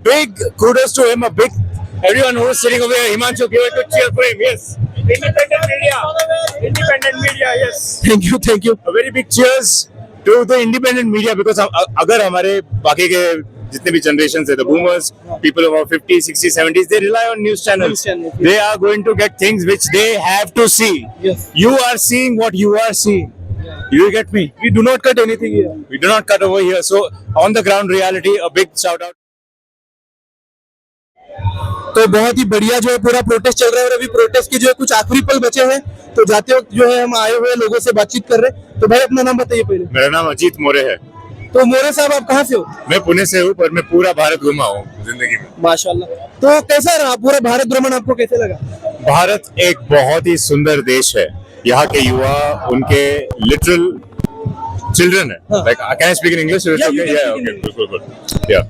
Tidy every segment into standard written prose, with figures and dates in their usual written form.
big kudos to him. A big everyone who is sitting over here. Himanshu, give it a cheer for him. Yes. Independent media. Independent media. Yes. Thank you thank you. A very big cheers to the independent media because अगर हमारे बाकी के जितने भी generations है, the boomers, people of our 50s, 60s, 70s, they rely on news channels. News channels, yes. They are going to get things which they have to see. Yes. You are seeing what you are seeing. You get me? We do not cut anything here. We do not cut over here. So on the ground reality, a big shout out. तो बहुत ही बढ़िया जो है पूरा protest चल रहा है और अभी प्रोटेस्ट के जो है कुछ आखिरी पल बचे हैं तो जाते वक्त जो है हम आए हुए लोगों से बातचीत कर रहे हैं. तो भाई अपना नाम बताइए पहले. मेरा नाम अजीत मोरे है. तो मोरे साहब आप कहाँ से हो? मैं पुणे से हूँ पर मैं पूरा भारत घुमा हूँ जिंदगी में. माशाल्लाह. तो कैसा रहा पूरा भारत भ्रमण, आपको कैसे लगा? भारत एक बहुत ही सुंदर देश है. यहाँ के युवा उनके लिटरल चिल्ड्रन है. Like can I speak in English? you can okay speak in okay बिल्कुल. या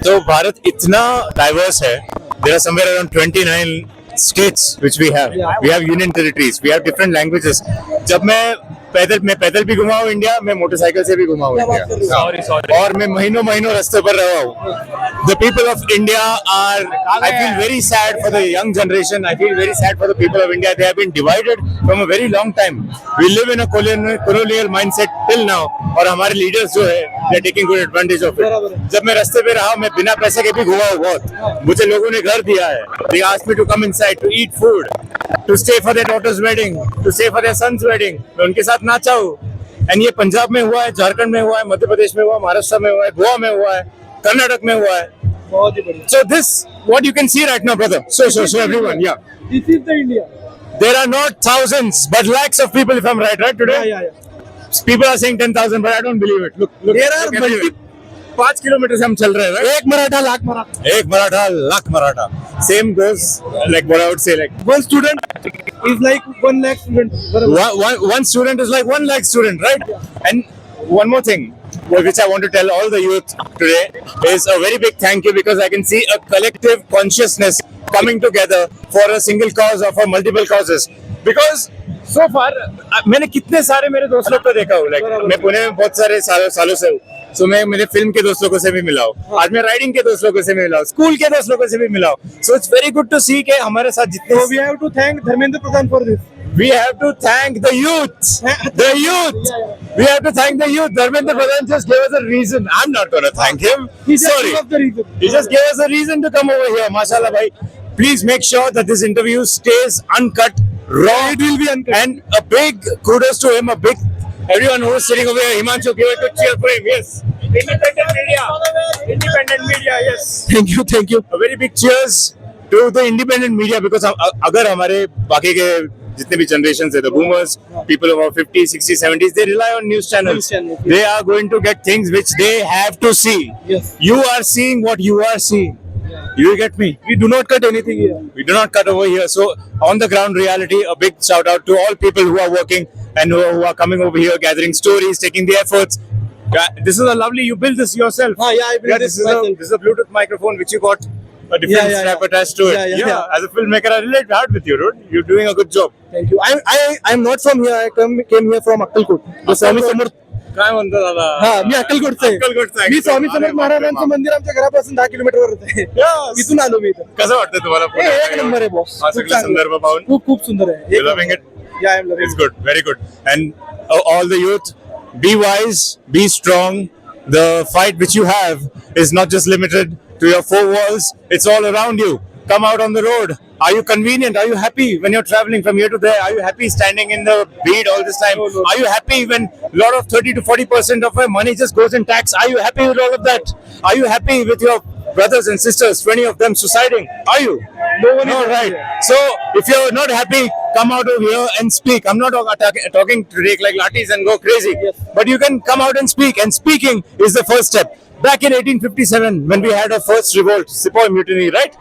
तो भारत इतना डाइवर्स है. There are somewhere around 29 states which we have. We have union territories. We have different languages. जब मैं पैदल भी घुमा हूँ इंडिया, मैं मोटरसाइकिल से भी घुमा हूँ इंडिया. और मैं महीनों रास्ते पर रहा हूँ. The people of India are. I feel very sad for the young generation. I feel very sad for the people of India. They have been divided from a very long time. We live in a colonial mindset till now. और हमारे leaders जो है, they are taking good advantage of it. जब मैं रास्ते पे रहा, मैं बिना पैसे के भी घुमा हूँ बहुत. मुझे लोगों ने घर दिया है. They asked me to come inside to eat food, to stay for their daughter's wedding, to stay for their son's wedding. मैं उनके साथ नाचा हूँ. And ये पंजाब में हुआ है, झारखंड में हुआ है, मध्य प्रदेश में हुआ है, महाराष्ट्र में हुआ है, गोवा में हुआ है, कर्नाटक में हुआ है. बहुत ही बढ़िया. So this, what you can see right now, brother. So everyone, yeah. This is the India. There are not thousands, but lakhs of people, if I'm right today. Yeah. People are saying 10,000, but I don't believe it. Look. There are 5 kilometre से हम चल रहे हैं, right? एक मराठा लाख मराठा. एक Maratha lakh Maratha. Same goes like what I would say, like One student is like 1 lakh student. one student is like 1 lakh student, right? And one more thing, which I want to tell all the youth today, is a very big thank you because I can see a collective consciousness coming together for a single cause or for multiple causes. Because so far, मैंने कितने सारे मेरे दोस्त लोग को देखा हूँ. Like मैं पुणे में बहुत सारे सालों से हूँ. So मैं मेरे फिल्म के दोस्त लोगों से भी मिला हूँ. आज मैं राइडिंग के दोस्त लोगों से भी मिला हूँ. स्कूल के दोस्त लोगों से भी मिला हूँ. So it's very good to see कि हमारे साथ जितने. So we have to thank Dharmendra Pradhan for this. We have to thank the youth. The youth. We have to thank the youth. Dharmendra Pradhan just gave us a reason. I'm not going to thank him. He just Sorry. gave us the reason. He just gave us a reason to come over here. Mashallah, bhai. Please make sure that this interview stays uncut, raw. It will be uncut. And a big kudos to him. A big everyone who is sitting over here. Himanshu, give it a cheer for him. Yes. Independent media. Independent media. Yes. Thank you. A very big cheers to the independent media because अगर हमारे बाकी के जितने भी generations है, the boomers, people of our 50s, 60s, 70s, they rely on news channels. News channels, yes. They are going to get things which they have to see. Yes. You are seeing what you are seeing. You get me? We do not cut anything here. We do not cut over here. So on the ground reality, a big shout out to all people who are working and who are coming over here, gathering stories, taking the efforts. This is a lovely. You built this yourself. Yeah, I built this myself. This is a Bluetooth microphone which you got a different strap attached to it. Yeah. As a filmmaker, I relate hard with you, dude. You're doing a good job. Thank you. I'm not from here. I came here from Akkalkot. The Swami Samart. काय म्हणतो दादा? हा, मी अक्कलकोटचा आहे. मी स्वामी समर्थ महाराजांचं मंदिर आमच्या घरापासून 10 किलोमीटरवर आहे. इथून आलो मी इथं. कसं वाटतं तुम्हाला? एक नंबर आहे बॉस. हा सगळं संदर्भ पाहून खूप सुंदर आहे. You loving it? Yeah, I'm loving it. It's good, very good. And all the youth, be wise, be strong. The fight which you have is not just limited to your 4 walls. It's all around you. Come out on the road. Are you convenient? Are you happy when you're traveling from here to there? Are you happy standing in the bead all this time? No. Are you happy when a lot of 30 to 40% of my money just goes in tax? Are you happy with all of that? Are you happy with your brothers and sisters, 20 of them suiciding? Are you? No one is right. happy. So if you're not happy, come out over here and speak. I'm not talking to take like lathis and go crazy. Yes. But you can come out and speak. And speaking is the first step. Back in 1857, when we had our first revolt, Sepoy Mutiny, right?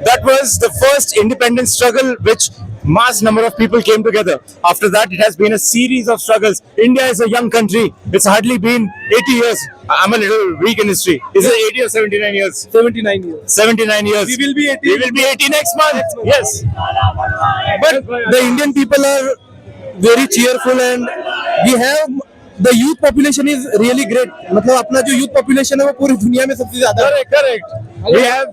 That was the first independence struggle which mass number of people came together. After that, it has been a series of struggles. India is a young country. It's hardly been 80 years. I'm a little weak in history. Is it 80 or 79 years? 79 years. 79 years. We will be 80. We will be 80 next month. Yes. But the Indian people are very cheerful and we have the youth population is really great, मतलब अपना जो youth population है वो पूरी दुनिया में सबसे ज्यादा है। Correct.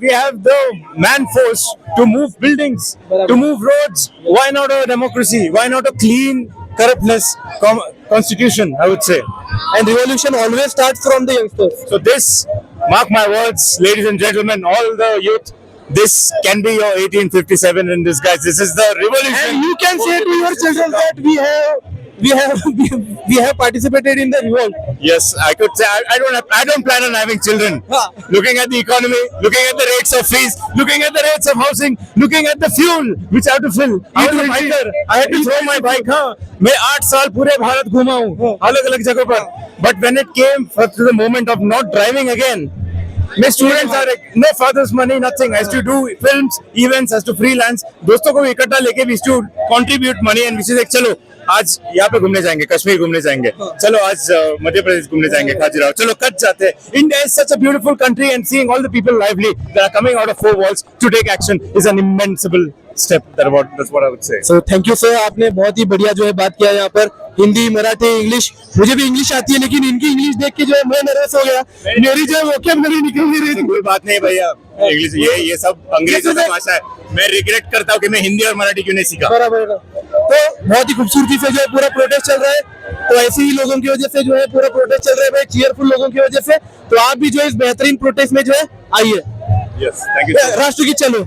We have the man force to move buildings, to move roads. Why not a democracy? Why not a clean, corruptless constitution? I would say. And revolution always starts from the youngsters. So this, mark my words, ladies and gentlemen, all the youth. This can be your 1857 in disguise. This is the revolution. And you can say to your children that we have participated in the revolt. Yes, I could say I don't plan on having children. Huh. Looking at the economy, looking at the rates of fees, looking at the rates of housing, looking at the fuel which I have to fill. I was a biker. I had to throw my bike. हाँ, मैं 8 साल पूरे भारत घूमा हूँ अलग अलग जगहों पर. But when it came to the moment of not driving again, my students are like, no father's money, nothing. I used to do films, events, I used to freelance. दोस्तों को भी इकट्ठा लेके we used to contribute money and we used to like, चलो आज यहाँ पे घूमने जाएंगे, कश्मीर घूमने जाएंगे, चलो आज मध्य प्रदेश घूमने जाएंगे, खजुराहो, चलो कच्छ जाते हैं. India is such a beautiful country and seeing all the people lively that are coming out of 4 walls to take action is an immensible step. That's what I would say. So thank you sir, आपने बहुत ही बढ़िया जो है बात किया यहाँ पर. Hindi, Marathi, English, मुझे भी इंग्लिश आती है लेकिन इनकी इंग्लिश देख के जो है मैं नर्वस हो गया. मेरी जो है वोकैबुलरी निकल नहीं रही थी. कोई बात नहीं भैया, इंग्लिश ये सब अंग्रेजों की भाषा है. मैं रिग्रेट करता हूँ कि मैं हिंदी और मराठी क्यों नहीं सीखा. बराबर. तो बहुत ही खूबसूरती से जो है पूरा प्रोटेस्ट चल रहा है. तो ऐसे ही लोगों की वजह से जो है पूरा प्रोटेस्ट चल रहा है भाई, चीयरफुल लोगों की वजह से. तो आप भी जो है इस बेहतरीन प्रोटेस्ट में जो है आइए. Yes, thank you. राष्ट्र की चलो.